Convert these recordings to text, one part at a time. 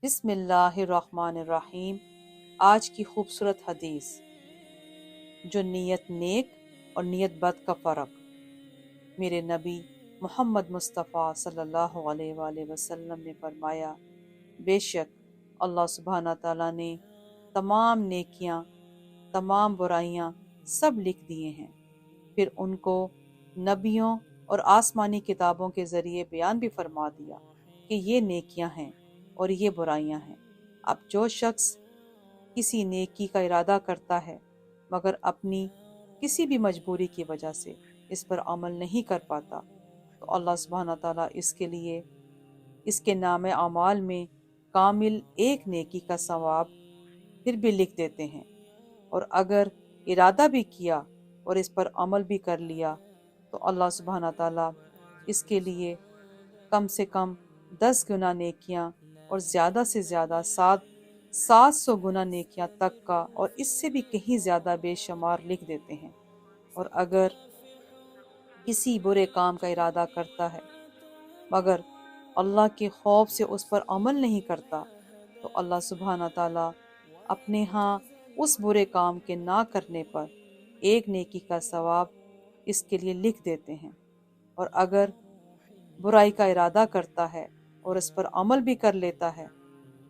بسم اللہ الرحمن الرحیم۔ آج کی خوبصورت حدیث جو نیت نیک اور نیت بد کا فرق۔ میرے نبی محمد مصطفیٰ صلی اللہ علیہ وآلہ وسلم نے فرمایا، بے شک اللہ سبحانہ تعالیٰ نے تمام نیکیاں تمام برائیاں سب لکھ دیے ہیں، پھر ان کو نبیوں اور آسمانی کتابوں کے ذریعے بیان بھی فرما دیا کہ یہ نیکیاں ہیں اور یہ برائیاں ہیں۔ اب جو شخص کسی نیکی کا ارادہ کرتا ہے مگر اپنی کسی بھی مجبوری کی وجہ سے اس پر عمل نہیں کر پاتا تو اللہ سبحانہ تعالیٰ اس کے لیے اس کے نام اعمال میں کامل ایک نیکی کا ثواب پھر بھی لکھ دیتے ہیں، اور اگر ارادہ بھی کیا اور اس پر عمل بھی کر لیا تو اللہ سبحانہ تعالیٰ اس کے لیے کم سے کم 10 گنا نیکیاں اور زیادہ سے زیادہ 700 گنا نیکیاں تک کا اور اس سے بھی کہیں زیادہ بے شمار لکھ دیتے ہیں۔ اور اگر کسی برے کام کا ارادہ کرتا ہے مگر اللہ کے خوف سے اس پر عمل نہیں کرتا تو اللہ سبحانہ تعالیٰ اپنے ہاں اس برے کام کے نہ کرنے پر ایک نیکی کا ثواب اس کے لیے لکھ دیتے ہیں، اور اگر برائی کا ارادہ کرتا ہے اور اس پر عمل بھی کر لیتا ہے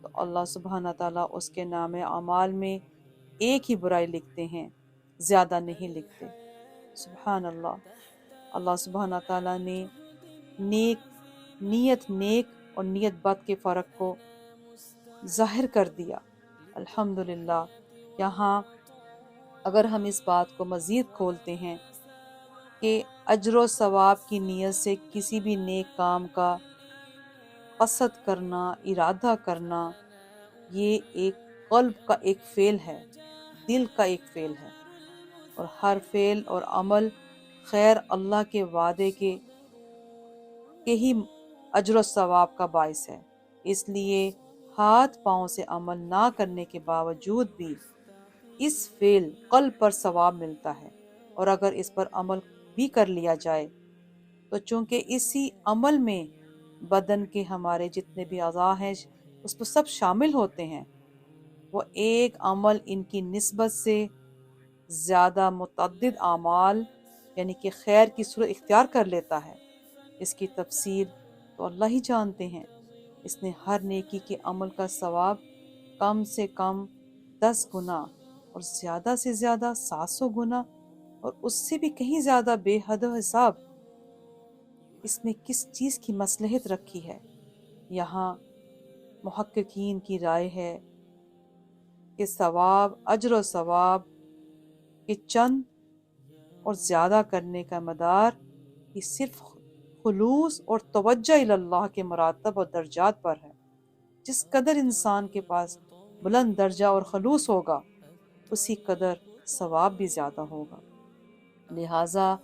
تو اللہ سبحانہ تعالیٰ اس کے نام اعمال میں ایک ہی برائی لکھتے ہیں، زیادہ نہیں لکھتے۔ سبحان اللہ۔ اللہ سبحانہ تعالیٰ نے نیت نیک اور نیت بد کے فرق کو ظاہر کر دیا۔ الحمدللہ۔ یہاں اگر ہم اس بات کو مزید کھولتے ہیں کہ اجر و ثواب کی نیت سے کسی بھی نیک کام کا قصد کرنا، ارادہ کرنا، یہ ایک قلب کا ایک فعل ہے، دل کا ایک فعل ہے، اور ہر فعل اور عمل خیر اللہ کے وعدے کے ہی اجر و ثواب کا باعث ہے۔ اس لیے ہاتھ پاؤں سے عمل نہ کرنے کے باوجود بھی اس فعل قلب پر ثواب ملتا ہے، اور اگر اس پر عمل بھی کر لیا جائے تو چونکہ اسی عمل میں بدن کے ہمارے جتنے بھی اعضاء ہیں اس کو سب شامل ہوتے ہیں، وہ ایک عمل ان کی نسبت سے زیادہ متعدد اعمال یعنی کہ خیر کی صورت اختیار کر لیتا ہے۔ اس کی تفصیل تو اللہ ہی جانتے ہیں۔ اس نے ہر نیکی کے عمل کا ثواب کم سے کم 10 گنا اور زیادہ سے زیادہ 700 گنا اور اس سے بھی کہیں زیادہ بے حد و حساب اس میں کس چیز کی مصلحت رکھی ہے۔ یہاں محققین کی رائے ہے کہ ثواب، اجر و ثواب کے چند اور زیادہ کرنے کا مدار یہ صرف خلوص اور توجہ اللہ کے مراتب اور درجات پر ہے۔ جس قدر انسان کے پاس بلند درجہ اور خلوص ہوگا اسی قدر ثواب بھی زیادہ ہوگا۔ لہٰذا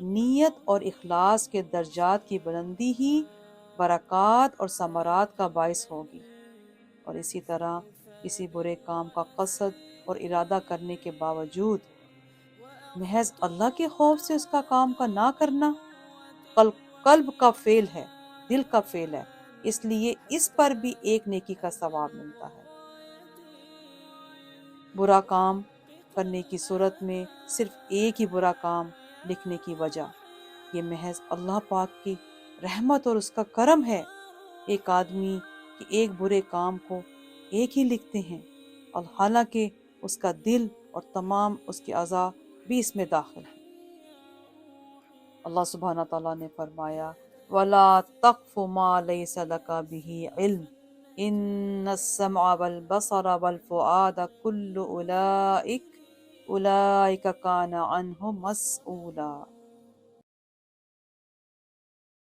نیت اور اخلاص کے درجات کی بلندی ہی برکات اور ثمرات کا باعث ہوگی، اور اسی طرح کسی برے کام کا قصد اور ارادہ کرنے کے باوجود محض اللہ کے خوف سے اس کا کام کا نہ کرنا قلب کا فعل ہے، دل کا فعل ہے، اس لیے اس پر بھی ایک نیکی کا ثواب ملتا ہے۔ برا کام کرنے کی صورت میں صرف ایک ہی برا کام لکھنے کی وجہ یہ محض اللہ پاک کی رحمت اور اس کا کرم ہے۔ ایک آدمی کے ایک برے کام کو ایک ہی لکھتے ہیں، اور حالانکہ اس کا دل اور تمام اس کے اعضاء بھی اس میں داخل ہیں۔ اللہ سبحانہ تعالیٰ نے فرمایا، وَلَا تَقْفُ مَا لَيْسَ لَكَ بِهِ عِلْمٌ إِنَّ السَّمْعَ وَالْبَصَرَ وَالْفُؤَادَ كُلُّ أُولَئِكَ كَانَ عَنْهُ مَسْئُولًا۔